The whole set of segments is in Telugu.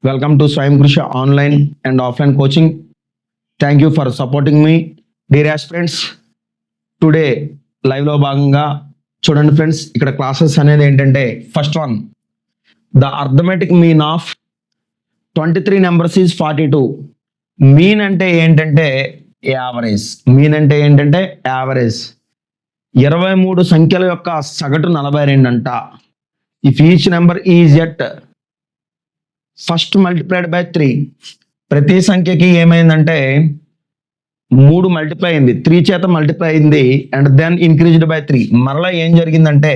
Welcome to Swayam Krusha online and offline coaching. Thank you for supporting me. Dear aspirants, today live లో భాగంగా చూడండి ఫ్రెండ్స్, ఇక్కడ క్లాసెస్ అనేది ఏంటంటే first one, the arithmetic mean of 23 numbers is 42. Mean అంటే ఏంటంటే యావరేజ్. మీన్ అంటే ఏంటంటే యావరేజ్. 23 సంఖ్యల యొక్క సగటు 42 అంట. If each number is at first multiplied by 3, ప్రతి సంఖ్యకి ఏమైందంటే 3 మల్టిప్లై అయింది, 3 చేత మల్టిప్లై అయింది అండ్ దెన్ ఇంక్రీజ్డ్ బై 3. మరలా ఏం జరిగిందంటే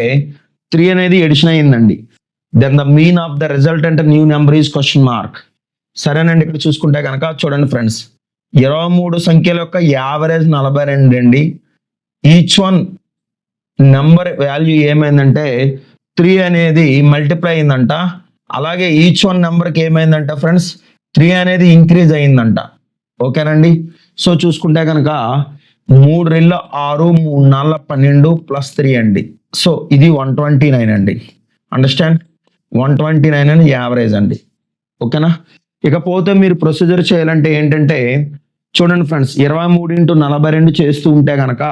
3 అనేది ఎడిషన్ అయిందండి. Then the mean of the resultant new number is question mark. సరేనండి, ఇక్కడ చూసుకుంటే కనుక చూడండి ఫ్రెండ్స్, 23 సంఖ్యల యొక్క యావరేజ్ 42 అండి. ఈచ్ వన్ నెంబర్ వాల్యూ ఏమైందంటే 3 అనేది మల్టిప్లై అయిందంట. అలాగే ఈచ్ వన్ నెంబర్కి ఏమైందంట ఫ్రెండ్స్, 3 అనేది ఇంక్రీజ్ అయిందంట. ఓకేనండి. సో చూసుకుంటే కనుక 3 రెళ్ళు 6, 3 4 12 ప్లస్ 3 అండి. సో ఇది 129 అండి. అండర్స్టాండ్? 129 అని యావరేజ్ అండి. ఓకేనా? ఇకపోతే మీరు ప్రొసీజర్ చేయాలంటే ఏంటంటే చూడండి ఫ్రెండ్స్, 23 ఇంటూ 42 చేస్తూ ఉంటే కనుక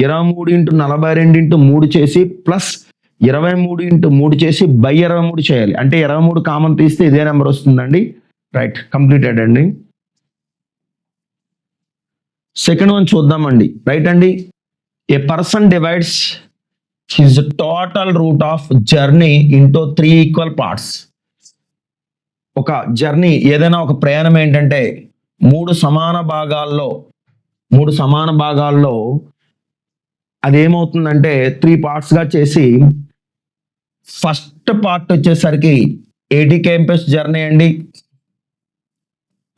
23 ఇంటూ 42 ఇంటూ 3 చేసి ప్లస్ 23 ఇంటూ 3 చేసి బై 23 చేయాలి. అంటే 23 కామన్ తీస్తే ఇదే నెంబర్ వస్తుందండి. రైట్, కంప్లీటెడ్ అండి. సెకండ్ వన్ చూద్దామండి. రైట్ అండి, a person divides his total route of journey into 3 equal parts. ఒక జర్నీ, ఏదైనా ఒక ప్రయాణం ఏంటంటే 3 సమాన భాగాల్లో అదేమవుతుందంటే 3 పార్ట్స్గా చేసి ఫస్ట్ పార్ట్ వచ్చేసరికి 80 km జర్నీ అండి.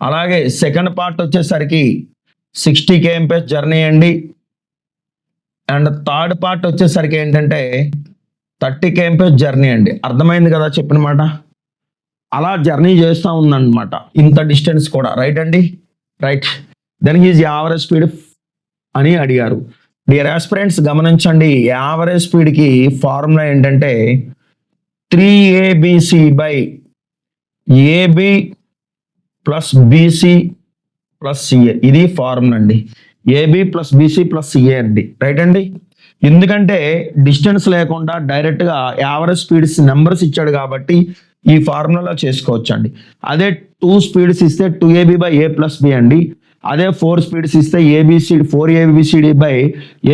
అలాగే సెకండ్ పార్ట్ వచ్చేసరికి 60 km జర్నీ అండి. అండ్ థర్డ్ పార్ట్ వచ్చేసరికి ఏంటంటే 30 km జర్నీ అండి. అర్థమైంది కదా చెప్పిన మాట? అలా జర్నీ చేస్తూ ఉందన్నమాట, ఇంత డిస్టెన్స్ కూడా. రైట్ అండి, right. Then is average speed అని అడిగారు. డియర్ ఆస్పిరెంట్స్ గమనించండి, యావరేజ్ స్పీడ్కి ఫార్ములా ఏంటంటే 3ABC by AB plus BC plus CA. ఇది ఫార్ములా అండి. AB plus BC plus CA అండి. రైట్ అండి. ఎందుకంటే డిస్టెన్స్ లేకుండా డైరెక్ట్గా యావరేజ్ స్పీడ్స్ నెంబర్స్ ఇచ్చాడు కాబట్టి ఈ ఫార్ములాలో చేసుకోవచ్చు అండి. అదే 2 స్పీడ్స్ ఇస్తే 2AB by A plus B అండి. అదే 4 స్పీడ్స్ ఇస్తే 4ABCD by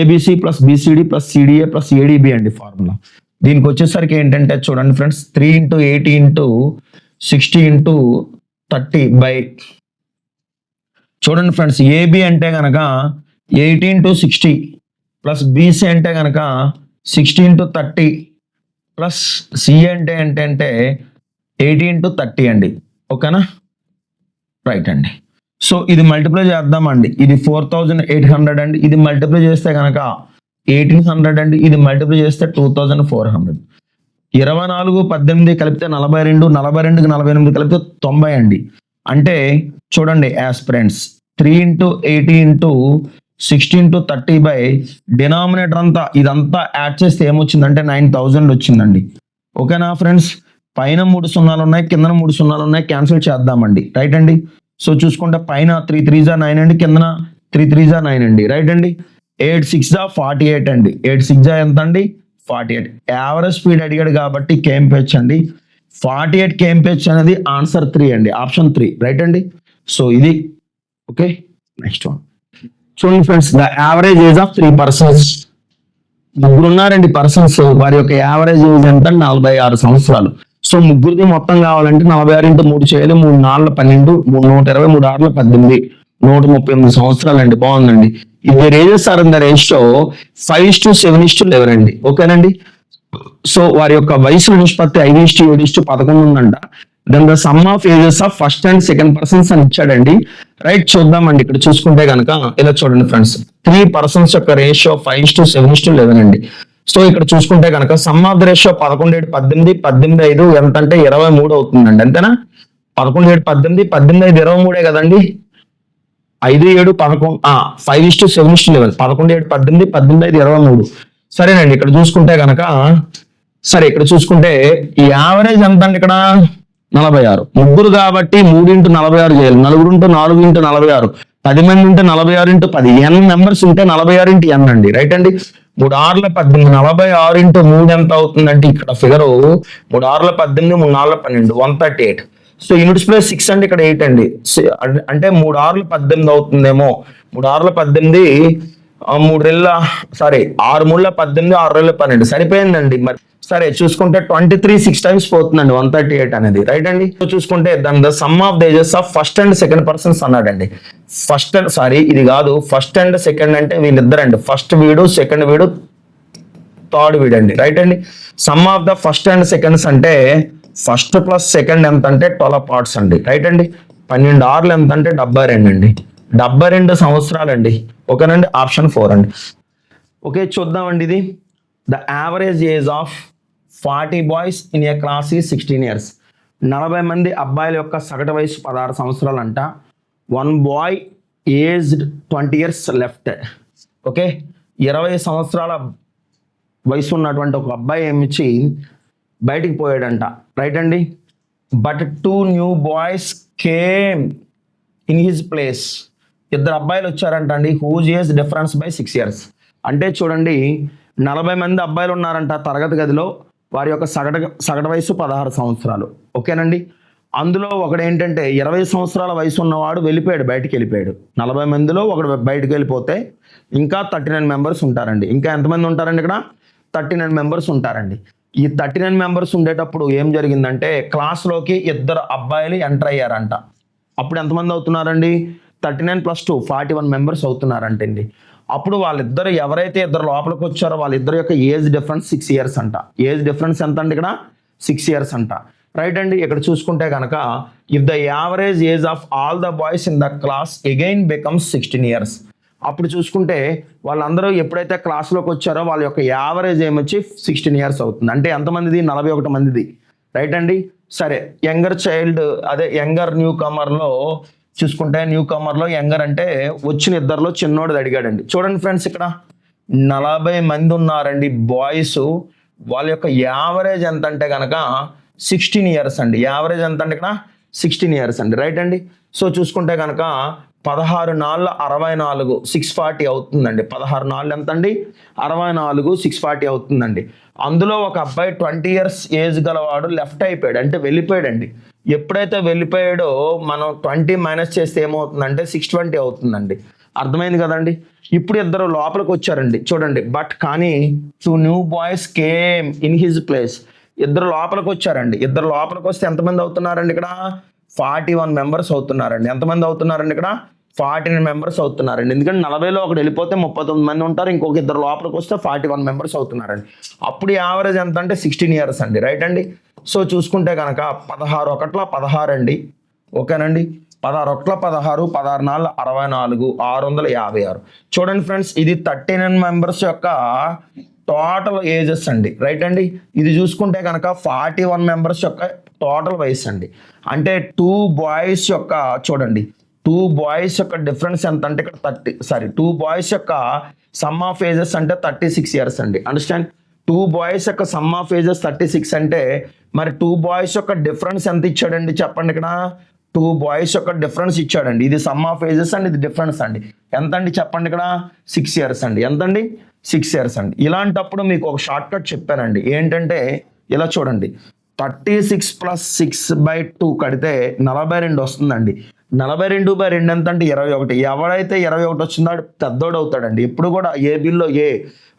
ABC plus BCD plus CDA plus ADB అండి ఫార్ములా. దీనికి వచ్చేసరికి ఏంటంటే చూడండి friends, 3 into 80 into 60 into 30 by, చూడండి ఫ్రెండ్స్, AB అంటే కనుక 80 ఇంటూ 60 ప్లస్ BC అంటే కనుక 60 ఇంటూ 30 ప్లస్ CA అంటే ఏంటంటే 80 ఇంటూ 30 అండి. ఓకేనా? రైట్ అండి. సో ఇది మల్టిప్లై చేద్దామండి. ఇది 4800 అండి. ఇది మల్టిప్లై చేస్తే కనుక 1800 అండి. ఇది మల్టిప్లై చేస్తే 2400. 24, 18 కలిపితే 42, 42కి 48 కలిపితే 90 అండి. అంటే చూడండి aspirants, 3 into 80 into 60 into 30 by denominator అంతా ఇదంతా యాడ్ చేస్తే ఏమొచ్చిందంటే 9000 వచ్చిందండి. ఓకేనా ఫ్రెండ్స్? పైన 3 సున్నాలు ఉన్నాయి, కింద 3 సున్నాలు ఉన్నాయి, క్యాన్సిల్ చేద్దామండి. రైట్ అండి. సో చూసుకుంటే పైన 3 3 జా 9 అండి, కింద 3 3 జా 9 అండి. రైట్ అండి. 8 6 జా 48 అండి. 8 6 జా ఎంత అండి? 48. యావరేజ్ స్పీడ్ అడిగాడు కాబట్టి KMH అండి. 48 KMH అనేది ఆన్సర్ 3 అండి, ఆప్షన్ 3. రైట్ అండి. సో ఇది ఓకే. నెక్స్ట్ వన్ చూడండి friends, the average age of 3 persons. ముగ్గురు ఉన్నారండి పర్సన్స్, వారి యొక్క యావరేజ్ ఏజ్ ఎంత? 46 సంవత్సరాలు. సో ముగ్గురిది మొత్తం కావాలంటే 46 ఇంటూ 3 చేయాలి. 3 4 12, 3 120, 3 6 18, 138 సంవత్సరాలు అండి. బాగుందండి. ఇది ages are in the ratio 5:7:11 అండి. ఓకేనండి. సో వారి యొక్క వయసు నిష్పత్తి 5:7:11 ఉందంట. Then the sum of ages of first and second persons అని ఇచ్చాడండి. రైట్, చూద్దామండి. ఇక్కడ చూసుకుంటే కనుక ఇలా చూడండి ఫ్రెండ్స్, 3 పర్సన్స్ యొక్క రేషియో 5:7:11 అండి. సో ఇక్కడ చూసుకుంటే కనుక సమ్ ఆఫ్ ద రేషియో 11 7 18, 18 5 ఎంత అంటే 23 అవుతుందండి. అంతేనా? 11 7 18, 18 5 23 కదండి. 5 7 11, 5:7:11, 11 7 18, 18 5 23. సరేనండి. ఇక్కడ చూసుకుంటే కనుక, సరే ఇక్కడ చూసుకుంటే ఈ యావరేజ్ ఎంత అండి? ఇక్కడ 46. ముగ్గురు కాబట్టి 3 × 46 చేయాలి. నలుగురు ఉంటే 4 × 46. 10 మంది ఉంటే 46 × 10. n మెంబర్స్ ఉంటే 46 × n అండి. రైట్ అండి. 3 6 18, 46 × 3 ఎంత అవుతుందంటే ఇక్కడ ఫిగర్ 3 6 18, 3 4 12, 138. సో యూనిట్స్ ప్లేస్ 6 అండి, ఇక్కడ 8 అండి. అంటే 3 6 18 అవుతుందేమో. 3 6 18, 3 సారీ 6 3 18, 6 12 సరిపోయిందండి. మరి సరే చూసుకుంటే 23 6 టైమ్స్ పోతుందండి 138 అనేది. రైట్ అండి. సో చూసుకుంటే దాని the sum of the ages of first and second persons అన్నాడండి. ఫస్ట్ అండ్ సారీ ఇది కాదు, ఫస్ట్ అండ్ సెకండ్ అంటే వీళ్ళిద్దరండి. ఫస్ట్ వీడు, సెకండ్ వీడు, థర్డ్ వీడు అండి. రైట్ అండి. Some of the first and seconds అంటే ఫస్ట్ ప్లస్ సెకండ్ ఎంత అంటే 12 పార్ట్స్ అండి. రైట్ అండి. 12 ఆర్లు ఎంత అంటే 72 అండి. 72 సంవత్సరాలండి. ఓకేనండి. ఆప్షన్ 4 అండి. ఓకే చూద్దామండి. ఇది the average age of 40 boys in a class ఈ 16 ఇయర్స్. 40 మంది అబ్బాయిల యొక్క సగటు వయసు 16 సంవత్సరాలు అంట. 1 boy aged 20 years left. Okay 20 సంవత్సరాల వయసు ఉన్నటువంటి ఒక అబ్బాయి ఏమిచ్చి బయటికి పోయాడంట. రైట్ అండి. But 2 new boys came in his place. 2 అబ్బాయిలు వచ్చారంట అండి. Whose age difference by 6 years. అంటే చూడండి 40 మంది అబ్బాయిలు ఉన్నారంట తరగతి గదిలో. వారి యొక్క సగటు వయసు 16 సంవత్సరాలు. ఓకేనండి. అందులో ఒకడు ఏంటంటే 20 సంవత్సరాల వయసు ఉన్నవాడు వెళ్ళిపోయాడు, బయటికి వెళ్ళిపోయాడు. 40 మందిలో ఒకడు బయటకు వెళ్ళిపోతే ఇంకా 39 మెంబర్స్ ఉంటారండి. ఇంకా ఎంతమంది ఉంటారండి ఇక్కడ? 39 మెంబర్స్ ఉంటారండి. ఈ 39 మెంబర్స్ ఉండేటప్పుడు ఏం జరిగిందంటే క్లాస్లోకి 2 అబ్బాయిలు ఎంటర్ అయ్యారంట. అప్పుడు ఎంతమంది అవుతున్నారండి? 39 + 2 41 మెంబర్స్ అవుతున్నారంటండి. అప్పుడు వాళ్ళిద్దరు ఎవరైతే 2 లోపలికి వచ్చారో వాళ్ళిద్దరు యొక్క ఏజ్ డిఫరెన్స్ 6 ఇయర్స్ అంట. ఏజ్ డిఫరెన్స్ ఎంత అండి ఇక్కడ? 6 ఇయర్స్ అంట. రైట్ అండి. ఇక్కడ చూసుకుంటే కనుక if the average age of all the boys in the class again becomes 16 years. అప్పుడు చూసుకుంటే వాళ్ళందరూ ఎప్పుడైతే క్లాస్లోకి వచ్చారో వాళ్ళ యొక్క యావరేజ్ ఏమొచ్చి 16 ఇయర్స్ అవుతుంది. అంటే ఎంతమందిది? 41 మందిది. రైట్ అండి. సరే యంగర్ చైల్డ్ అదే యంగర్ న్యూ కమర్లో చూసుకుంటే న్యూ కమర్లో యంగర్ అంటే వచ్చిన 2లో చిన్నోడు అడిగాడండి. చూడండి ఫ్రెండ్స్ ఇక్కడ 40 మంది ఉన్నారండి బాయ్స్. వాళ్ళ యొక్క యావరేజ్ ఎంత అంటే కనుక 16 ఇయర్స్ అండి. యావరేజ్ ఎంత అంటే ఇక్కడ 16 ఇయర్స్ అండి. రైట్ అండి. సో చూసుకుంటే కనుక 16 4 64 640 అవుతుందండి. 16 4 ఎంత అండి? 64 640 అవుతుందండి. అందులో ఒక అబ్బాయి 20 ఇయర్స్ ఏజ్ గలవాడు లెఫ్ట్ అయిపోయాడు, అంటే వెళ్ళిపోయాడండి. ఎప్పుడైతే వెళ్ళిపోయాడో మనం 20 మైనస్ చేస్తే ఏమవుతుందంటే 620 అవుతుందండి. అర్థమైంది కదండి. ఇప్పుడు 2 లోపలికి వచ్చారండి. చూడండి బట్ కానీ 2 new boys came in his place. 2 లోపలికి వచ్చారండి. 2 లోపలికి వస్తే ఎంతమంది అవుతున్నారండి ఇక్కడ? 41 మెంబర్స్ అవుతున్నారండి. ఎంతమంది అవుతున్నారండి ఇక్కడ? 49 మెంబర్స్ అవుతున్నారండి. ఎందుకంటే 40లో ఒకటి వెళ్ళిపోతే 39 మంది ఉంటారు. ఇంకొక 2 లోపలికి వస్తే 41 మెంబర్స్ అవుతున్నారండి. అప్పుడు యావరేజ్ ఎంత అంటే 16 ఇయర్స్ అండి. రైట్ అండి. సో చూసుకుంటే కనుక 16 1 16 అండి. ఓకేనండి. 16 1 16, 16 4 64, 656. చూడండి ఫ్రెండ్స్ ఇది 39 మెంబర్స్ యొక్క టోటల్ ఏజెస్ అండి. రైట్ అండి. ఇది చూసుకుంటే కనుక 41 మెంబర్స్ యొక్క టోటల్ వయసు అండి. అంటే 2 బాయ్స్ యొక్క చూడండి 2 బాయ్స్ యొక్క డిఫరెన్స్ ఎంత అంటే ఇక్కడ 2 బాయ్స్ యొక్క సమ్ ఆఫ్ ఏజెస్ అంటే 36 ఇయర్స్ అండి. అండర్స్టాండ్? 2 బాయ్స్ యొక్క సమ్ ఆఫ్ ఏజెస్ 36 అంటే మరి 2 బాయ్స్ యొక్క డిఫరెన్స్ ఎంత ఇచ్చాడండి చెప్పండి ఇక్కడ? 2 బాయ్స్ యొక్క డిఫరెన్స్ ఇచ్చాడండి. ఇది సమ్ ఆఫ్ ఏజెస్ అండి, ఇది డిఫరెన్స్ అండి. ఎంత అండి చెప్పండి ఇక్కడ? 6 ఇయర్స్ అండి. ఎంతండి? 6 ఇయర్స్ అండి. ఇలాంటప్పుడు మీకు ఒక షార్ట్ కట్ చెప్పానండి. ఏంటంటే ఇలా చూడండి 36 + 6/2 కడితే 42 వస్తుందండి. 42/2 ఎంత అంటే 21. ఎవడైతే 21 వచ్చిందో వాడు పెద్దోడు అవుతాడండి. ఎప్పుడు కూడా ఏబీలో ఏ,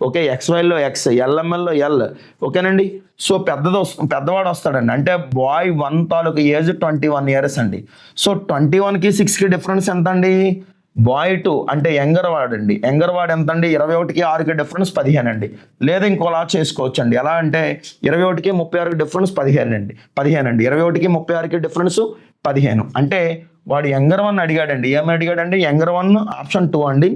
ఓకే XYలో X, LMLలో L. ఓకేనండి. సో పెద్దవాడు వస్తాడండి. అంటే బాయ్ 1 తాలూకు ఏజ్ 21 ఇయర్స్ అండి. సో 21కి 6కి డిఫరెన్స్ ఎంత అండి? బాయ్ 2 అంటే యంగర్ వాడు అండి. యంగర్ వాడు ఎంత అండి? 21కి 6కి డిఫరెన్స్ 15 అండి. లేదా ఇంకోలా చేసుకోవచ్చు అండి. ఎలా అంటే 21కి 36కి డిఫరెన్స్ 15 అండి. 21కి 36కి డిఫరెన్స్ 15. అంటే వాడు యంగర్ 1 అడిగాడండి. ఏమని అడిగాడండి? యంగర్ 1 ఆప్షన్ 2 అండి.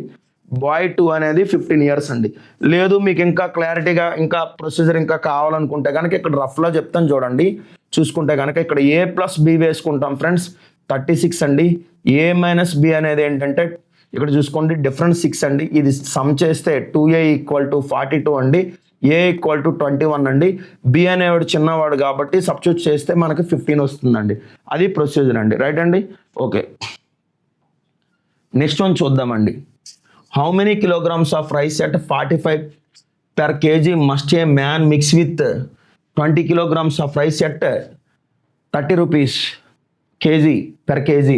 బాయ్ 2 అనేది 15 ఇయర్స్ అండి. లేదు మీకు ఇంకా క్లారిటీగా ఇంకా ప్రొసీజర్ ఇంకా కావాలనుకుంటే కనుక ఇక్కడ రఫ్లో చెప్తాను చూడండి. చూసుకుంటే కనుక ఇక్కడ A + B వేసుకుంటాం ఫ్రెండ్స్. 36 అండి. A - B అనేది ఏంటంటే ఇక్కడ చూసుకోండి డిఫరెన్స్ 6 అండి. ఇది సమ్ చేస్తే 2A = 42 అండి. ఏ ఈక్వల్ టు 21 అండి. బి అనేవాడు చిన్నవాడు కాబట్టి సబ్స్టిట్యూట్ చేస్తే మనకి 15 వస్తుందండి. అది ప్రొసీజర్ అండి. రైట్ అండి. ఓకే, నెక్స్ట్ వన్ చూద్దామండి. How many kilograms of rice at 45 per kg must a man mix with 20 kilograms of rice at 30 rupees kg per kg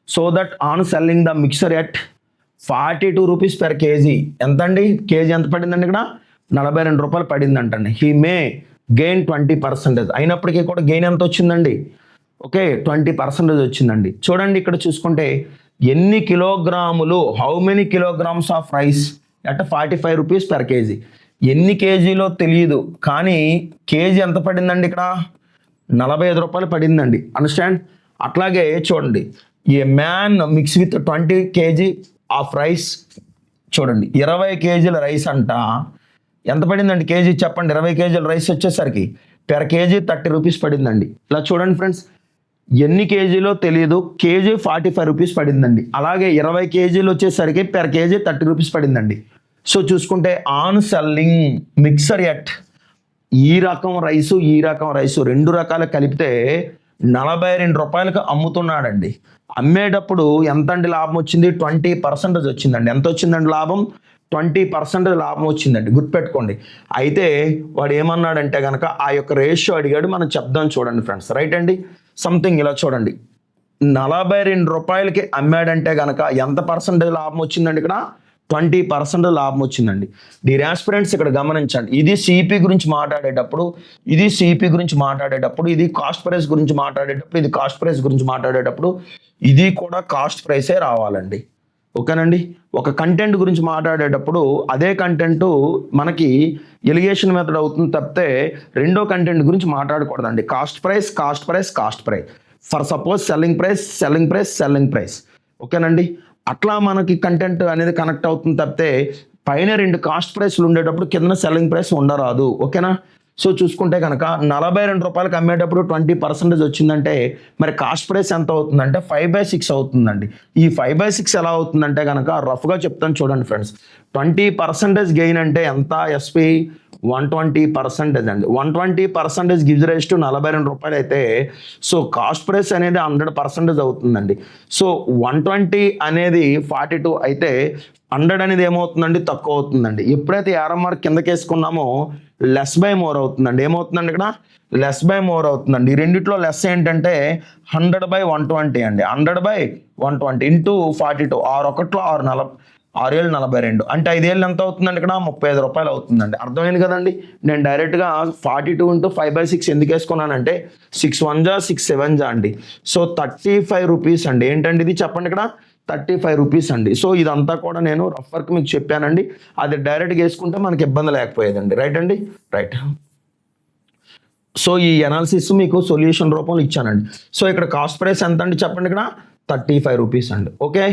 so that on selling the mixture at 42 rupees per kg ఎంత అండి? కేజీ ఎంత పడిందండి? ఇక్కడ 42 రూపాయలు పడిందంటండి. He may gain 20%. అయినప్పటికీ కూడా గెయిన్ ఎంత వచ్చిందండి? ఓకే, 20% వచ్చిందండి. చూడండి ఇక్కడ చూసుకుంటే ఎన్ని కిలోగ్రాములు, how many kilograms of rice at 45 rupees per kg. ఎన్ని కేజీలో తెలియదు కానీ కేజీ ఎంత పడిందండి? ఇక్కడ 45 రూపాయలు పడిందండి. అండర్స్టాండ్? అట్లాగే చూడండి, ఏ man mix with 20 kg of rice. చూడండి 20 కేజీల రైస్ అంట ఎంత పడిందండి కేజీ? చెప్పండి. 20 కేజీల రైస్ వచ్చేసరికి per కేజీ 30 రూపీస్ పడిందండి. ఇలా చూడండి ఫ్రెండ్స్, ఎన్ని కేజీలో తెలియదు, కేజీ 45 రూపీస్ పడిందండి. అలాగే 20 కేజీలు వచ్చేసరికి per కేజీ 30 రూపీస్ పడిందండి. సో చూసుకుంటే ఆన్ సెల్లింగ్ మిక్సర్ ఎట్ ఈ రకం రైసు ఈ రకం రైసు రెండు రకాలు కలిపితే 42 రూపాయలకు అమ్ముతున్నాడండి. అమ్మేటప్పుడు ఎంత అండి లాభం వచ్చింది? 20% వచ్చిందండి. ఎంత వచ్చిందండి లాభం? 20% లాభం వచ్చిందండి. గుర్తుపెట్టుకోండి. అయితే వాడు ఏమన్నాడంటే కనుక ఆ యొక్క రేషియో అడిగాడు, మనం చెప్దాం చూడండి ఫ్రెండ్స్. రైట్ అండి. సంథింగ్ ఇలా చూడండి, 42 రూపాయలకి అమ్మాడంటే కనుక ఎంత పర్సెంటేజ్ లాభం వచ్చిందండి? ఇక్కడ 20% లాభం వచ్చిందండి. డియర్ ఆస్పిరెంట్స్ ఇక్కడ గమనించండి, ఇది సిపి గురించి మాట్లాడేటప్పుడు, ఇది సిపి గురించి మాట్లాడేటప్పుడు, ఇది కాస్ట్ ప్రైస్ గురించి మాట్లాడేటప్పుడు, ఇది కాస్ట్ ప్రైస్ గురించి మాట్లాడేటప్పుడు, ఇది కూడా కాస్ట్ ప్రైసే రావాలండి. ఓకేనండి. ఒక కంటెంట్ గురించి మాట్లాడేటప్పుడు అదే కంటెంట్ మనకి ఎలిగేషన్ మెథడ్ అవుతుంది తప్పితే రెండో కంటెంట్ గురించి మాట్లాడకూడదండి. Cost price, cost price, cost price. For suppose selling price, selling price, selling price. ఓకేనండి. అట్లా మనకి కంటెంట్ అనేది కనెక్ట్ అవుతుంది తప్పితే పైన 2 కాస్ట్ ప్రైస్లు ఉండేటప్పుడు కింద సెల్లింగ్ ప్రైస్ ఉండరాదు. ఓకేనా? సో చూసుకుంటే కనుక 42 రూపాయలకి అమ్మేటప్పుడు 20% వచ్చిందంటే మరి కాస్ట్ ప్రైస్ ఎంత అవుతుందంటే 5/6 అవుతుందండి. ఈ 5/6 ఎలా అవుతుందంటే కనుక రఫ్గా చెప్తాను చూడండి ఫ్రెండ్స్. 20% గెయిన్ అంటే ఎంత? ఎస్పీ 120% అండి. 120% గివ్స్ రైజ్ టు 42 రూపాయలు అయితే సో కాస్ట్ ప్రైస్ అనేది 100% అవుతుందండి. సో 120 అనేది 42 అయితే 100 అనేది ఏమవుతుందండి? తక్కువ అవుతుందండి. ఎప్పుడైతే ఆర్ఎంఆర్ కిందకి వేసుకున్నామో లెస్ బై మోర్ అవుతుందండి. ఏమవుతుందండి? ఇక్కడ లెస్ బై మోర్ అవుతుందండి. ఈ రెండిట్లో లెస్ ఏంటంటే 100/120 అండి. 100/120 ఇంటూ 42. 6/1 6 7 42 అంటే 5 ఏళ్ళు ఎంత అవుతుందండి? ఇక్కడ 35 రూపాయలు అవుతుందండి. అర్థమైంది కదండి. నేను డైరెక్ట్గా 42 ఇంటూ 5/6 ఎందుకు వేసుకున్నానంటే 6 1 జా 6 7 జా అండి. సో 35 రూపీస్ అండి. ఏంటండి ఇది చెప్పండి? ఇక్కడ 35 రూపీస్ అండి. సో ఇదంతా కూడా నేను రఫ్ వర్క్ మీకు చెప్పానండి. అది డైరెక్ట్గా వేసుకుంటే మనకి ఇబ్బంది లేకపోయేదండి. రైట్ అండి. రైట్. సో ఈ అనాలిసిస్ మీకు సొల్యూషన్ రూపంలో ఇచ్చానండి. సో ఇక్కడ కాస్ట్ ప్రైస్ ఎంత అండి చెప్పండి? ఇక్కడ 35 రూపీస్ అండి. ఓకే.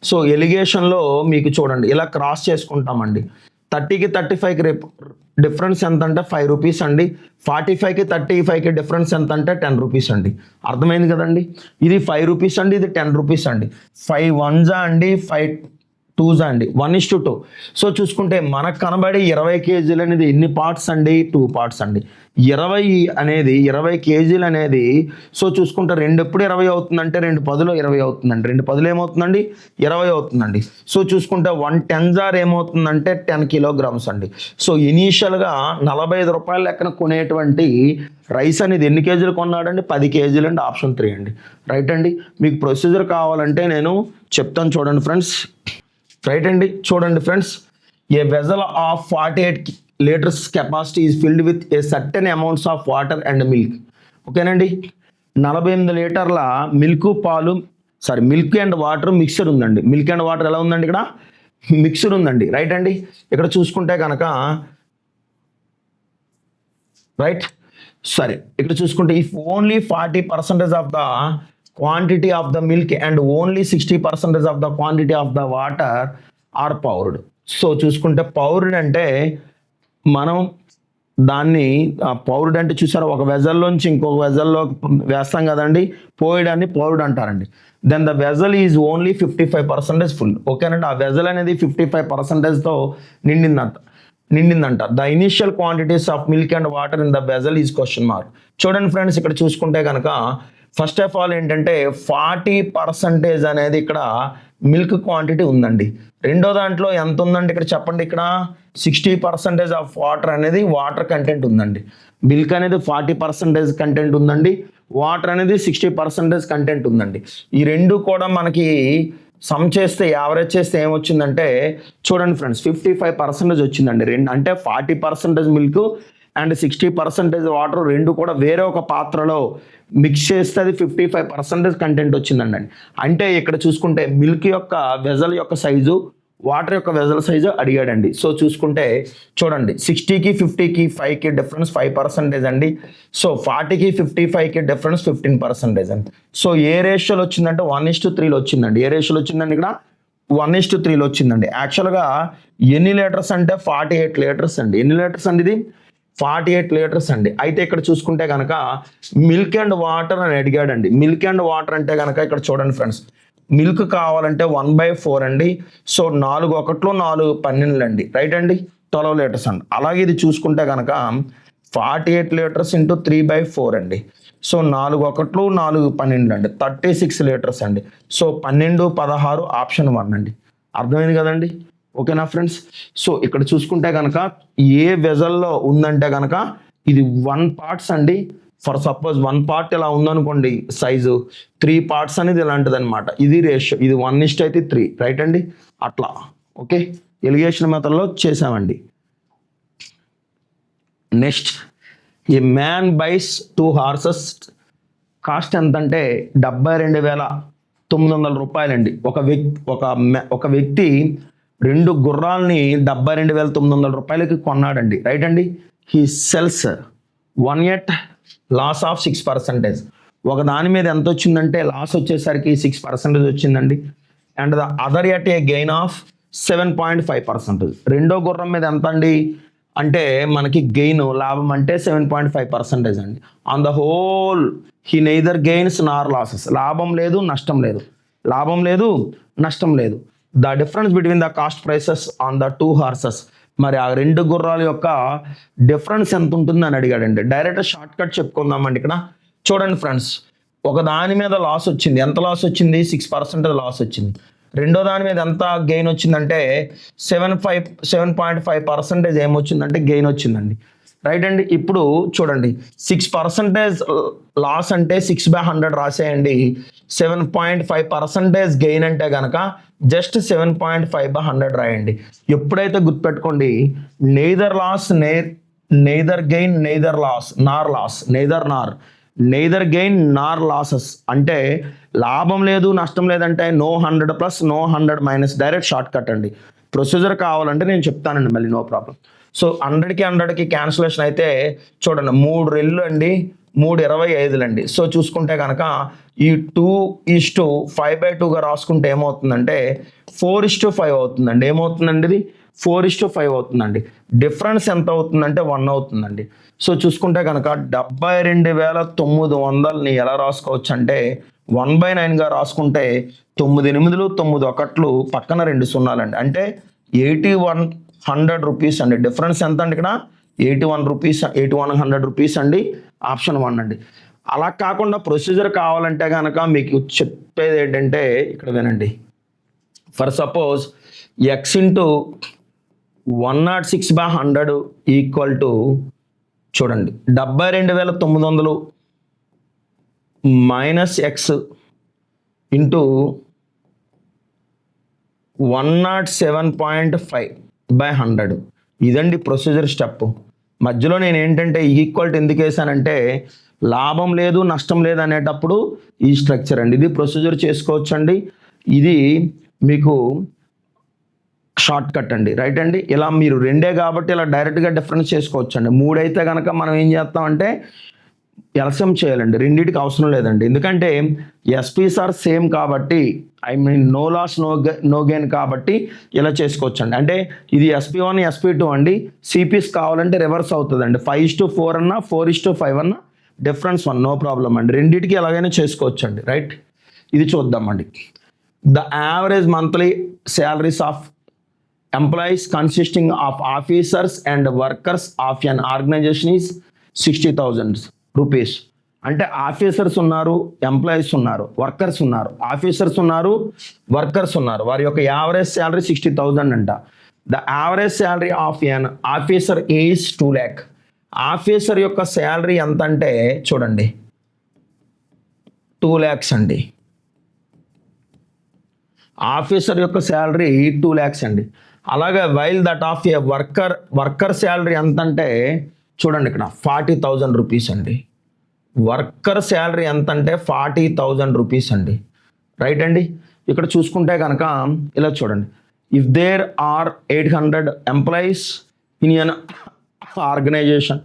సో ఎలిగేషన్లో మీకు చూడండి ఇలా క్రాస్ చేసుకుంటామండి. 30కి 35కి డిఫరెన్స్ ఎంత అంటే 5 రూపీస్ అండి. 45కి 35కి డిఫరెన్స్ ఎంత అంటే 10 రూపీస్ అండి. అర్థమైంది కదండి. ఇది 5 రూపీస్ అండి, ఇది 10 రూపీస్ అండి. 5 1 జా అండి, 5 2 జా అండి, 1:2. సో చూసుకుంటే మనకు కనబడి 20 కేజీలు అనేది ఎన్ని పార్ట్స్ అండి? 2 పార్ట్స్ అండి. 20 కేజీలు అనేది సో చూసుకుంటే 2 ఎప్పుడు 20 అవుతుందంటే 2 10లో 20 అవుతుందండి. 2 10లో ఏమవుతుందండి? 20 అవుతుందండి. సో చూసుకుంటే 1 10 జార్ ఏమవుతుందంటే 10 కిలోగ్రామ్స్ అండి. సో ఇనీషియల్గా 45 రూపాయల లెక్కన కొనేటువంటి రైస్ అనేది ఎన్ని కేజీలు కొన్నాడండి? 10 కేజీలు అండి. ఆప్షన్ 3 అండి. రైట్ అండి. మీకు ప్రొసీజర్ కావాలంటే నేను చెప్తాను చూడండి ఫ్రెండ్స్. రైట్ అండి. చూడండి friends, A vessel of 48 liters capacity is filled with a certain amounts of water and milk. ఓకేనండి. 48 లీటర్ల మిల్క్ అండ్ వాటర్ మిక్సర్ ఉందండి. మిల్క్ అండ్ వాటర్ ఎలా ఉందండి? ఇక్కడ మిక్సర్ ఉందండి. రైట్ అండి. ఇక్కడ చూసుకుంటే కనుక రైట్ సరే ఇక్కడ చూసుకుంటే if only 40% of the quantity of the milk and only 60% of the quantity of the water are poured. So చూసుకుంటే పౌర్డ్ అంటే మనం దాన్ని పౌర్డ్ అంటే చూసారా ఒక వెజల్లోంచి ఇంకొక వెజల్లో వేస్తాం కదండి, పోయడాన్ని పౌర్డ్ అంటారండి. Then the vessel is only 55% full. ఓకేనండి. ఆ వెజల్ అనేది 55%తో నిండిందంత. నిండిందంట. The initial quantities of milk and water in the vessel is question mark. చూడండి ఫ్రెండ్స్, ఇక్కడ చూసుకుంటే కనుక ఫస్ట్ ఆఫ్ ఆల్ ఏంటంటే 40% అనేది ఇక్కడ మిల్క్ క్వాంటిటీ ఉందండి. రెండో దాంట్లో ఎంత ఉందండి ఇక్కడ చెప్పండి. ఇక్కడ 60% ఆఫ్ వాటర్ అనేది వాటర్ కంటెంట్ ఉందండి. మిల్క్ అనేది 40% కంటెంట్ ఉందండి, వాటర్ అనేది 60% కంటెంట్ ఉందండి. ఈ రెండు కూడా మనకి సమ్ చేస్తే యావరేజ్ చేస్తే ఏమొచ్చిందంటే చూడండి ఫ్రెండ్స్ 55% వచ్చిందండి. అంటే 40% మిల్క్ అండ్ 60% వాటర్ రెండు కూడా వేరే ఒక పాత్రలో మిక్స్ చేస్తే అది 55% కంటెంట్ వచ్చిందండి. అంటే ఇక్కడ చూసుకుంటే మిల్క్ యొక్క వెజల్ యొక్క సైజు, వాటర్ యొక్క వెజల్ సైజు అడిగాడండి. సో చూసుకుంటే చూడండి 60కి 50కి 5కి డిఫరెన్స్ 5% అండి. సో 40కి 55కి డిఫరెన్స్ 15% అండి. సో ఏ రేషియోలో వచ్చిందంటే 1:3లో వచ్చిందండి. ఏ రేషియోలో వచ్చిందండి ఇక్కడ 1:3లో వచ్చిందండి. యాక్చువల్గా ఎన్ని లీటర్స్ అంటే 48 లీటర్స్ అండి. ఎన్ని లీటర్స్ అండి ఇది 48 లీటర్స్ అండి. అయితే ఇక్కడ చూసుకుంటే కనుక మిల్క్ అండ్ వాటర్ అని అడిగాడండి. మిల్క్ అండ్ వాటర్ అంటే కనుక ఇక్కడ చూడండి ఫ్రెండ్స్, మిల్క్ కావాలంటే 1/4 అండి. సో 4 1 4 12 అండి, రైట్ అండి, 12 లీటర్స్ అండి. అలాగే ఇది చూసుకుంటే కనుక 48 లీటర్స్ ఇంటూ 3/4 అండి. సో 4 1 4 12 అండి, 36 లీటర్స్ అండి. సో 12 16 ఆప్షన్ 1 అండి. అర్థమైంది కదండి, ఓకేనా ఫ్రెండ్స్. సో ఇక్కడ చూసుకుంటే కనుక ఏ వెజల్లో ఉందంటే కనుక ఇది 1 పార్ట్స్ అండి. ఫర్ సపోజ్ 1 పార్ట్ ఇలా ఉందనుకోండి సైజు, 3 పార్ట్స్ అనేది ఇలాంటిది అనమాట. ఇది రేషియో, ఇది 1:3, రైట్ అండి, అట్లా. ఓకే, ఎలిగేషన్ మెథడ్లో చేసామండి. Next, a man buys 2 horses, cost ఎంత అంటే 72,900 రూపాయలండి. ఒక వ్యక్తి 2 గుర్రాలని 72,900 రూపాయలకి కొన్నాడండి, రైట్ అండి. He sells 1 at loss of 6%. ఒక దాని మీద ఎంత వచ్చిందంటే లాస్ వచ్చేసరికి 6% వచ్చిందండి. And the other at a gain of 7.5%. రెండో గుర్రం మీద ఎంత అండి అంటే మనకి గెయిన్ లాభం అంటే 7.5% అండి. On the whole he neither gains nor losses. లాభం లేదు నష్టం లేదు, లాభం లేదు నష్టం లేదు. The difference between the cost prices on the 2 horses. మరి ఆ 2 గుర్రాల యొక్క డిఫరెన్స్ ఎంత ఉంటుందని అడిగాడండి. డైరెక్ట్ షార్ట్ కట్ చెప్పుకుందామండి. ఇక్కడ చూడండి ఫ్రెండ్స్, ఒక దాని మీద లాస్ వచ్చింది. ఎంత లాస్ వచ్చింది? 6% లాస్ వచ్చింది. రెండో దాని మీద ఎంత గెయిన్ వచ్చిందంటే 7.5% ఏమొచ్చిందంటే గెయిన్ వచ్చిందండి, రైట్ అండి. ఇప్పుడు చూడండి 6% లాస్ అంటే 6/100 రాసేయండి. 7.5% గెయిన్ అంటే కనుక జస్ట్ 7.5/100 రాయండి. ఎప్పుడైతే గుర్తుపెట్టుకోండి, neither loss neither gain neither loss nor loss neither gain nor losses అంటే లాభం లేదు నష్టం లేదంటే no 100 plus no 100 minus, direct short cut అండి. ప్రొసీజర్ కావాలంటే నేను చెప్తానండి మళ్ళీ, నో ప్రాబ్లం. సో 100కి క్యాన్సిలేషన్ అయితే చూడండి 3 రెళ్ళు అండి, 3 25 అండి. సో చూసుకుంటే కనుక ఈ 2:5/2గా రాసుకుంటే ఏమవుతుందంటే 4:5 అవుతుందండి. ఏమవుతుందండి ఇది 4:5 అవుతుందండి. డిఫరెన్స్ ఎంత అవుతుందంటే 1 అవుతుందండి. సో చూసుకుంటే కనుక 72,900ని ఎలా రాసుకోవచ్చు అంటే 1/9గా రాసుకుంటే 9 8 9 1 పక్కన 2 సున్నాలండి, అంటే 8100 రూపీస్ అండి. డిఫరెన్స్ ఎంత అండి ఇక్కడ 8100 రూపీస్ అండి, ఆప్షన్ 1 అండి. అలా కాకుండా ప్రొసీజర్ కావాలంటే కనుక మీకు చెప్పేది ఏంటంటే ఇక్కడ వినండి. For suppose x into 106/100 equal to చూడండి 72,900 మైనస్ ఎక్స్ ఇంటూ 107.5/100. ఇదండి ప్రొసీజర్ స్టెప్. మధ్యలో నేను ఏంటంటే ఈక్వల్ టు ఎందుకు వేసానంటే లాభం లేదు నష్టం లేదు అనేటప్పుడు ఈ స్ట్రక్చర్ అండి. ఇది ప్రొసీజర్ చేసుకోవచ్చు అండి. ఇది మీకు షార్ట్ కట్ అండి, రైట్ అండి. ఇలా మీరు 2 కాబట్టి ఇలా డైరెక్ట్గా డిఫరెన్స్ చేసుకోవచ్చు అండి. 3 అయితే కనుక మనం ఏం చేస్తామంటే ఎల్సిఎం చేయాలండి. రెండింటికి అవసరం లేదండి, ఎందుకంటే ఎస్పీస్ ఆర్ సేమ్ కాబట్టి, I mean no loss no gain కాబట్టి ఇలా చేసుకోవచ్చు అండి. అంటే ఇది SP1 SP2 అండి. సిపిస్ కావాలంటే రివర్స్ అవుతుందండి. 5:4 అన్నా 4:5 అన్నా డిఫరెన్స్ 1, నో ప్రాబ్లం అండి. రెండింటికి ఎలాగైనా చేసుకోవచ్చు అండి, రైట్. ఇది చూద్దామండి. The average monthly salaries of employees consisting of officers and workers of an organisation is 60,000 rupees. అంటే ఆఫీసర్స్ ఉన్నారు, ఎంప్లాయీస్ ఉన్నారు, వర్కర్స్ ఉన్నారు, ఆఫీసర్స్ ఉన్నారు, వర్కర్స్ ఉన్నారు. వారి యొక్క యావరేజ్ శాలరీ 60,000 అంట. The average salary of an officer is 2 lakh. Officer యొక్క శాలరీ ఎంత అంటే చూడండి 2 lakhs అండి. ఆఫీసర్ యొక్క శాలరీ 2 lakhs అండి. అలాగే while that of A worker salary ఎంత అంటే చూడండి ఇక్కడ 40,000 రూపీస్ అండి. వర్కర్ శాలరీ ఎంత అంటే 40,000 రూపీస్ అండి. రైట్ అండి. ఇక్కడ చూసుకుంటే కనుక ఇలా చూడండి, if there are 800 employees in an organisation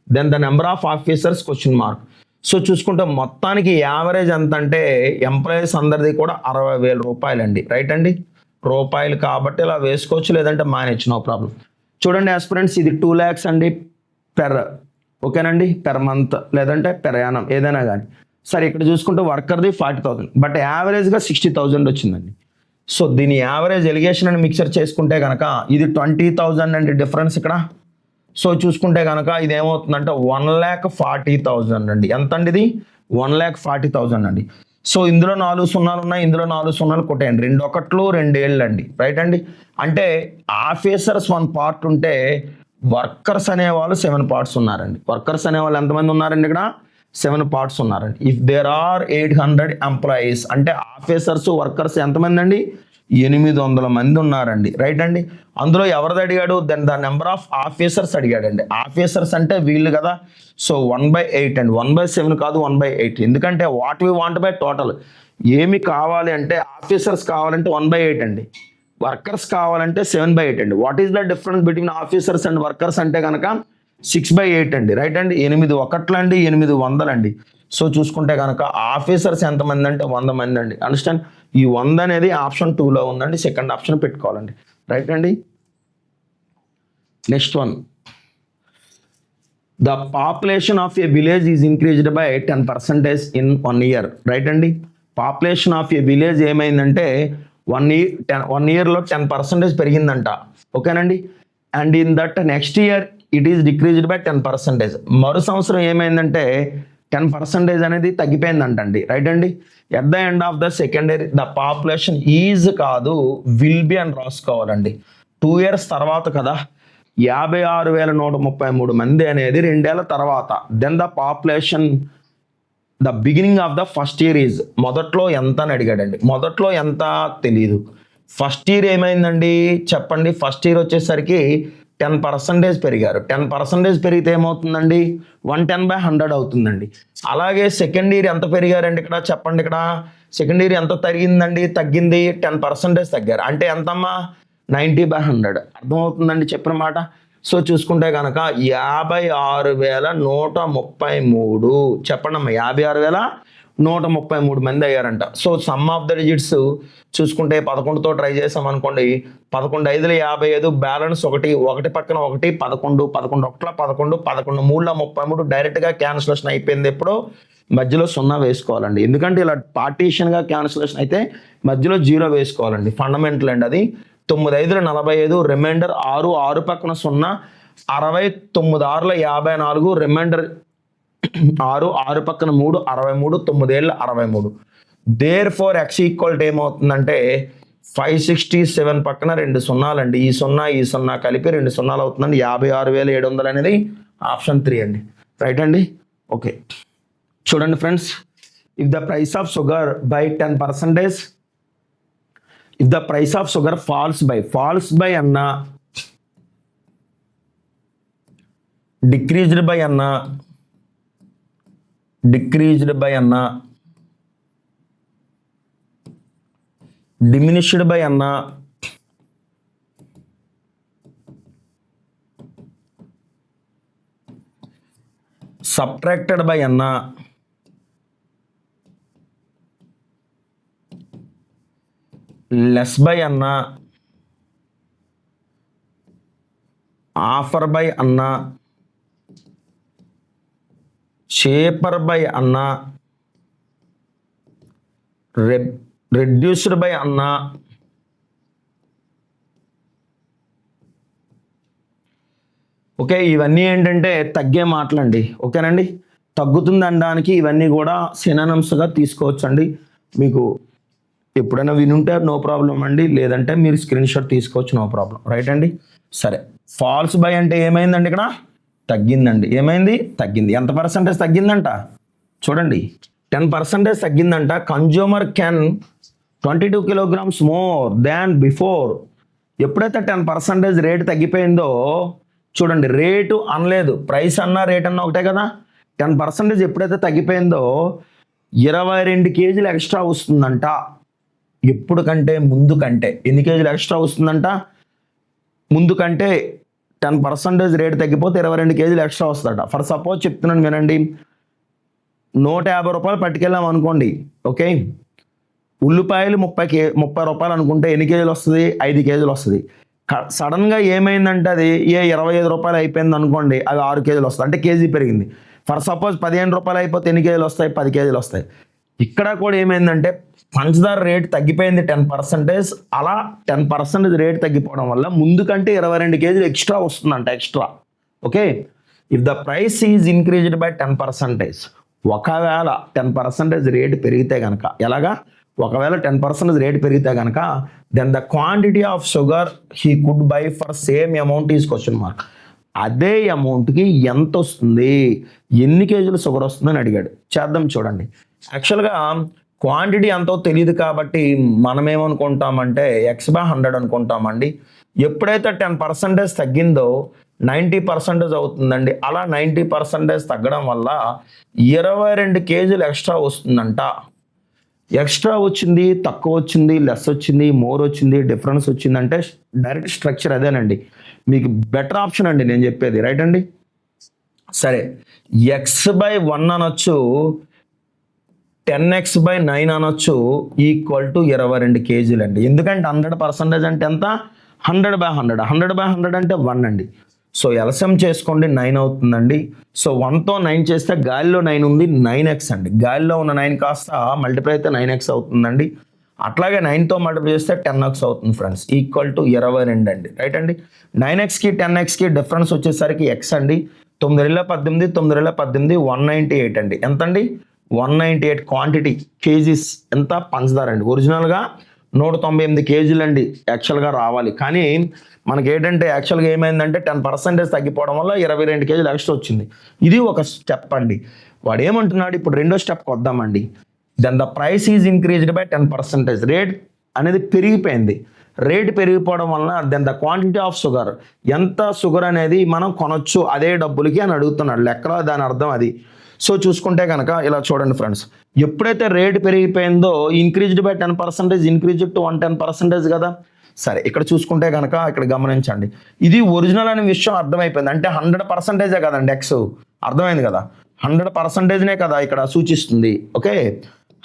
then the number of officers question mark. So చూసుకుంటే మొత్తానికి యావరేజ్ ఎంత అంటే ఎంప్లాయీస్ అందరిది కూడా 60,000 రూపాయలండి. రైట్ అండి. రూపాయలు కాబట్టి ఇలా వేసుకోవచ్చు, లేదంటే మానేచ్చు, నో ప్రాబ్లం. చూడండి ఆస్పిరెంట్స్, ఇది 2 lakhs అండి పెర్, ఓకేనండి, పెర్ మంత్ లేదంటే పెర్ యానం ఏదైనా కానీ సరే. ఇక్కడ చూసుకుంటే వర్కర్ది 40,000 బట్ యావరేజ్గా 60,000 వచ్చిందండి. సో దీని యావరేజ్ ఎలిగేషన్ అని మిక్సర్ చేసుకుంటే కనుక ఇది 20,000 అండి డిఫరెన్స్ ఇక్కడ. సో చూసుకుంటే కనుక ఇది ఏమవుతుందంటే 1,40,000 అండి. ఎంత అండి ఇది? 1,40,000 అండి. సో ఇందులో 4 సున్నాలు ఉన్నాయి, ఇందులో 4 సున్నాలు కొట్టేయండి, 2 1లు 2 ఏళ్ళు అండి. రైట్ అండి. అంటే ఆఫీసర్స్ 1 part ఉంటే వర్కర్స్ అనేవాళ్ళు 7 parts ఉన్నారండి. వర్కర్స్ అనేవాళ్ళు ఎంతమంది ఉన్నారండి? ఇక్కడ 7 parts ఉన్నారండి. ఇఫ్ దేర్ ఆర్ 800 ఎంప్లాయీస్ అంటే ఆఫీసర్స్ వర్కర్స్ ఎంతమంది అండి? 800 మంది ఉన్నారండి. రైట్ అండి. అందులో ఎవరిది అడిగాడు? Then the number of officers అడిగాడండి. ఆఫీసర్స్ అంటే వీళ్ళు కదా. సో 1/8 అండి, 1/7 కాదు, 1/8. ఎందుకంటే what we want by total. ఏమి కావాలి అంటే ఆఫీసర్స్ కావాలంటే 1/8 అండి, వర్కర్స్ కావాలంటే 7/8 అండి. What is the difference between officers and workers అంటే కనుక 6/8 అండి. రైట్ అండి. 8 1లు అండి, 800 అండి. సో చూసుకుంటే కనుక ఆఫీసర్స్ ఎంతమంది అంటే 100 మంది అండి. అండర్స్టాండ్? ఈ 100 అనేది ఆప్షన్ 2లో ఉందండి, సెకండ్ ఆప్షన్ పెట్టుకోవాలండి. రైట్ అండి. Next one, the population of A village is increased by 10% in 1 year. Right అండి. పాపులేషన్ ఆఫ్ ఏ విలేజ్ ఏమైందంటే 1 yearలో 10% పెరిగిందంట. ఓకేనండి. And in that next year it is decreased by 10%. మరో సంవత్సరం ఏమైందంటే 10% అనేది తగ్గిపోయిందంటండి. రైట్ అండి. At the end of the second year the population is కాదు విల్ బి అని రాసుకోవాలండి. 2 years తర్వాత కదా, 56,133 మంది అనేది 2 ఏళ్ల తర్వాత. Then the population the beginning of the first year is, మొదట్లో ఎంత అని అడిగాడండి. మొదట్లో ఎంత తెలియదు. ఫస్ట్ ఇయర్ ఏమైందండి చెప్పండి. ఫస్ట్ ఇయర్ వచ్చేసరికి 10% పెరిగారు. 10% పెరిగితే ఏమవుతుందండి? 110/100 అవుతుందండి. అలాగే సెకండ్ ఇయర్ ఎంత పెరిగారండి ఇక్కడ చెప్పండి. ఇక్కడ సెకండ్ ఇయర్ ఎంత తగ్గిందండి? తగ్గింది, 10% తగ్గారు. అంటే ఎంతమ్మా? 90/100. అర్థమవుతుందండి చెప్పిన మాట. సో చూసుకుంటే కనుక 56,133 చెప్పండి అమ్మా, 56,133 మంది అయ్యారంట. So sum of the digits చూసుకుంటే 11తో ట్రై చేసాం అనుకోండి, 11 5లు 55, బ్యాలెన్స్ 1 పక్కన 1, 11, 11 1 11, 11 3 33 డైరెక్ట్గా క్యాన్సిలేషన్ అయిపోయింది. ఎప్పుడో మధ్యలో 0 వేసుకోవాలండి. ఎందుకంటే ఇలా పార్టీషన్గా క్యాన్సిలేషన్ అయితే మధ్యలో 0 వేసుకోవాలండి. ఫండమెంటల్ అండి అది. 9 5లు 45, రిమైండర్ 6, 6 పక్కన 0, 60, 9 6లు 54, రిమైండర్ 6, 6 పక్కన 3, 63, 9 ఏళ్ళు 63. Therefore x equal to ఏమవుతుందంటే 567 పక్కన 2 సున్నాలండి. ఈ 0 కలిపి 2 సున్నాలు అవుతుందండి. 56,700 అనేది ఆప్షన్ 3 అండి. రైట్ అండి. ఓకే చూడండి friends, if the price of sugar by 10%, if the price of sugar falls by అన్న, డిక్రీజ్డ్ బై అన్న, డిమినిష్డ్ బై అన్న, సబ్ట్రాక్టెడ్ బై అన్న, లెస్ బై అన్న, ఆఫర్ బై అన్న, షేపర్ బై అన్న, రెడ్యూస్డ్ బై అన్న, ఓకే, ఇవన్నీ ఏంటంటే తగ్గే మాటలండి. ఓకేనండి, తగ్గుతుంది అనడానికి ఇవన్నీ కూడా సినానిమ్స్గా తీసుకోవచ్చు అండి. మీకు ఎప్పుడైనా వినుంటే నో ప్రాబ్లం అండి, లేదంటే మీరు స్క్రీన్ షాట్ తీసుకోవచ్చు, నో ప్రాబ్లం. రైట్ అండి. సరే, ఫాల్స్ బై అంటే ఏమైందండి? ఇక్కడ తగ్గిందండి. ఏమైంది? తగ్గింది. ఎంత పర్సెంటేజ్ తగ్గిందంట చూడండి, 10% తగ్గిందంట. Consumer can 22 kilograms more than before. ఎప్పుడైతే 10% రేటు తగ్గిపోయిందో చూడండి, రేటు అనలేదు, ప్రైస్ అన్నా రేట్ అన్నా ఒకటే కదా. 10% ఎప్పుడైతే తగ్గిపోయిందో 22 kgs ఎక్స్ట్రా వస్తుందంట. ఎప్పుడు కంటే ముందు కంటే ఎన్ని కేజీలు ఎక్స్ట్రా వస్తుందంట? ముందు కంటే 10% రేటు తగ్గిపోతే 22 kgs ఎక్స్ట్రా వస్తుందట. ఫర్ సపోజ్ చెప్తున్నాను వినండి, 150 రూపాయలు పట్టుకెళ్ళాం అనుకోండి. ఓకే, ఉల్లిపాయలు 30 రూపాయలు అనుకుంటే ఎన్ని కేజీలు వస్తుంది? 5 kgs వస్తుంది. సడన్గా ఏమైందంటే అది 25 రూపాయలు అయిపోయింది అనుకోండి, అవి 6 kgs వస్తాయి, అంటే కేజీ పెరిగింది. ఫర్ సపోజ్ 15 రూపాయలు అయిపోతే ఎన్ని కేజీలు వస్తాయి? 10 kgs వస్తాయి. ఇక్కడ కూడా ఏమైందంటే పంచదార రేట్ తగ్గిపోయింది 10%. అలా 10% రేట్ తగ్గిపోవడం వల్ల ముందు కంటే 22 kgs ఎక్స్ట్రా వస్తుందంట, extra. Okay, if the price is increased by 10%, ఒకవేళ 10% రేటు పెరిగితే కనుక, ఎలాగా? ఒకవేళ 10% రేటు పెరిగితే కనుక then the quantity of sugar he could buy for same amount is question mark. అదే అమౌంట్కి ఎంత వస్తుంది, ఎన్ని కేజీలు షుగర్ వస్తుందని అడిగాడు. చేద్దాం చూడండి. యాక్చువల్గా క్వాంటిటీ ఎంతో తెలియదు కాబట్టి మనం ఏమనుకుంటామంటే x/100 అనుకుంటామండి. ఎప్పుడైతే 10% తగ్గిందో 90% అవుతుందండి. అలా 90% తగ్గడం వల్ల 22 kgs ఎక్స్ట్రా వస్తుందంట. ఎక్స్ట్రా వచ్చింది, తక్కువ వచ్చింది, లెస్ వచ్చింది, మోర్ వచ్చింది, డిఫరెన్స్ వచ్చిందంటే డైరెక్ట్ స్ట్రక్చర్ అదేనండి. మీకు బెటర్ ఆప్షన్ అండి నేను చెప్పేది. రైట్ అండి. సరే, x/1 అనొచ్చు, 10x/9 అనొచ్చు, ఈక్వల్ టు 22 kgs అండి. ఎందుకంటే 100% అంటే ఎంత? 100/100. 100/100 అంటే 1 అండి. సో ఎల్సిఎం చేసుకోండి, 9 అవుతుందండి. సో 1తో 9 చేస్తే గాలిలో 9 ఉంది, 9x అండి. గాలిలో ఉన్న 9 కాస్త మల్టిప్లై అయితే 9x అవుతుందండి. అట్లాగే 9తో మల్టిప్లై చేస్తే 10x అవుతుంది ఫ్రెండ్స్, ఈక్వల్ టు 22 అండి. రైట్ అండి. 9xకి 10xకి డిఫరెన్స్ వచ్చేసరికి x అండి. 9×18, 9×18 198 అండి. ఎంతండి? 198 క్వాంటిటీ కేజీస్. ఎంత? పంచదార అండి. ఒరిజినల్గా 198 kgs అండి యాక్చువల్గా రావాలి. కానీ మనకి ఏంటంటే యాక్చువల్గా ఏమైందంటే 10% తగ్గిపోవడం వల్ల 22 kgs ఎక్స్ట్రా వచ్చింది. ఇది ఒక స్టెప్ అండి. వాడు ఏమంటున్నాడు? ఇప్పుడు రెండో స్టెప్కి వద్దామండి. Then the price is increased by 10%. Rate అనేది పెరిగిపోయింది. రేట్ పెరిగిపోవడం వలన then the quantity of sugar, ఎంత షుగర్ అనేది మనం కొనొచ్చు అదే డబ్బులకి అని అడుగుతున్నాడు. లెక్కలో దాని అర్థం అది. సో చూసుకుంటే కనుక ఇలా చూడండి ఫ్రెండ్స్, ఎప్పుడైతే రేట్ పెరిగిపోయిందో ఇంక్రీజ్డ్ బై 10%, ఇంక్రీజ్డ్ టు 110% కదా. సరే, ఇక్కడ చూసుకుంటే కనుక ఇక్కడ గమనించండి, ఇది ఒరిజినల్ అనే విషయం అర్థమైపోయింది. అంటే 100%ఏ కదండి ఎక్స్, అర్థమైంది కదా. 100%నే కదా ఇక్కడ సూచిస్తుంది. Okay,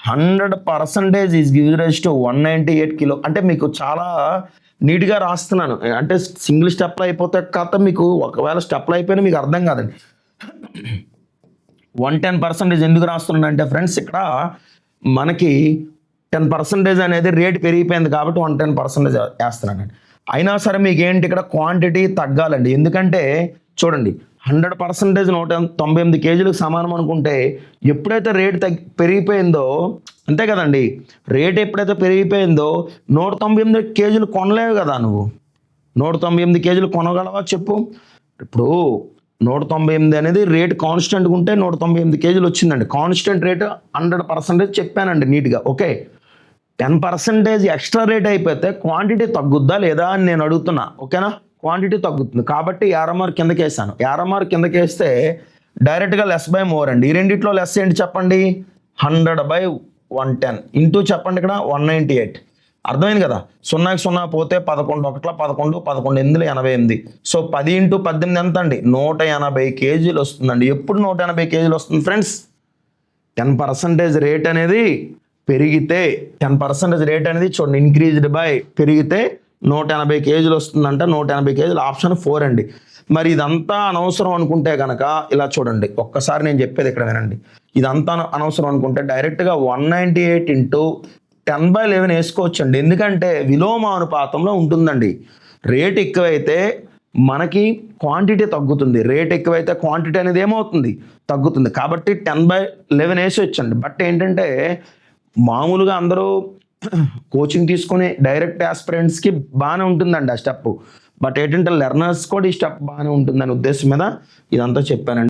100% is gives to 198 kg. అంటే మీకు చాలా నీట్గా రాస్తున్నాను. అంటే సింగిల్ స్టెప్లో అయిపోతే కథ, మీకు ఒకవేళ స్టెప్లో అయిపోయినా మీకు అర్థం కాదండి. 110% ఎందుకు రాస్తున్నాను అంటే ఫ్రెండ్స్, ఇక్కడ మనకి 10% అనేది రేట్ పెరిగిపోయింది కాబట్టి 110% వేస్తున్నానండి. అయినా సరే మీకు ఏంటి ఇక్కడ క్వాంటిటీ తగ్గాలండి. ఎందుకంటే చూడండి, 100% 198 kgs సమానం అనుకుంటే ఎప్పుడైతే రేట్ పెరిగిపోయిందో, అంతే కదండి, రేట్ ఎప్పుడైతే పెరిగిపోయిందో 198 kgs కొనలేవు కదా నువ్వు. 198 kgs కొనగలవా చెప్పు? ఇప్పుడు 198 అనేది రేట్ కాన్స్టెంట్గా ఉంటే 198 kgs వచ్చిందండి. కాన్స్టెంట్ రేట్ 100% చెప్పానండి నీట్గా. ఓకే, 10% ఎక్స్ట్రా రేట్ అయిపోతే క్వాంటిటీ తగ్గుద్దా లేదా అని నేను అడుగుతున్నా. ఓకేనా, క్వాంటిటీ తగ్గుతుంది కాబట్టి యారమార్ కిందకి వేసాను. యారమార్ కిందకి వేస్తే డైరెక్ట్గా లెస్ బై మోర్ అండి. ఈ రెండిట్లో లెస్ ఏంటి చెప్పండి? 100/110 ఇంటూ చెప్పండి ఇక్కడ 198. అర్థమైంది కదా. 0కి 0 పోతే 11 1 11 11 8 88. సో 10 × 18 ఎంత అండి? 180 kgs వస్తుందండి. ఎప్పుడు 180 kgs వస్తుంది ఫ్రెండ్స్? 10% రేట్ అనేది పెరిగితే, 10% రేట్ అనేది చూడండి ఇంక్రీజ్డ్ బై పెరిగితే 180 kgs వస్తుందంట. 180 kgs ఆప్షన్ 4 అండి. మరి ఇదంతా అనవసరం అనుకుంటే కనుక ఇలా చూడండి, ఒక్కసారి నేను చెప్పేది ఇక్కడ వినండి. ఇదంతా అనవసరం అనుకుంటే డైరెక్ట్గా 198 × 10/11 వేసుకోవచ్చండి. ఎందుకంటే విలోమానుపాతంలో ఉంటుందండి. రేట్ ఎక్కువైతే మనకి క్వాంటిటీ తగ్గుతుంది. రేట్ ఎక్కువైతే క్వాంటిటీ అనేది ఏమవుతుంది, తగ్గుతుంది. కాబట్టి 10/11 వేసి వచ్చండి. బట్ ఏంటంటే మామూలుగా అందరూ కోచింగ్ తీసుకొని డైరెక్ట్ ఆస్పిరెంట్స్కి బాగానే ఉంటుందండి ఆ స్టెప్. బట్ ఏంటంటే లెర్నర్స్ కూడా ఈ స్టెప్ బాగానే ఉంటుందనే ఉద్దేశం మీద ఇదంతా చెప్పానండి.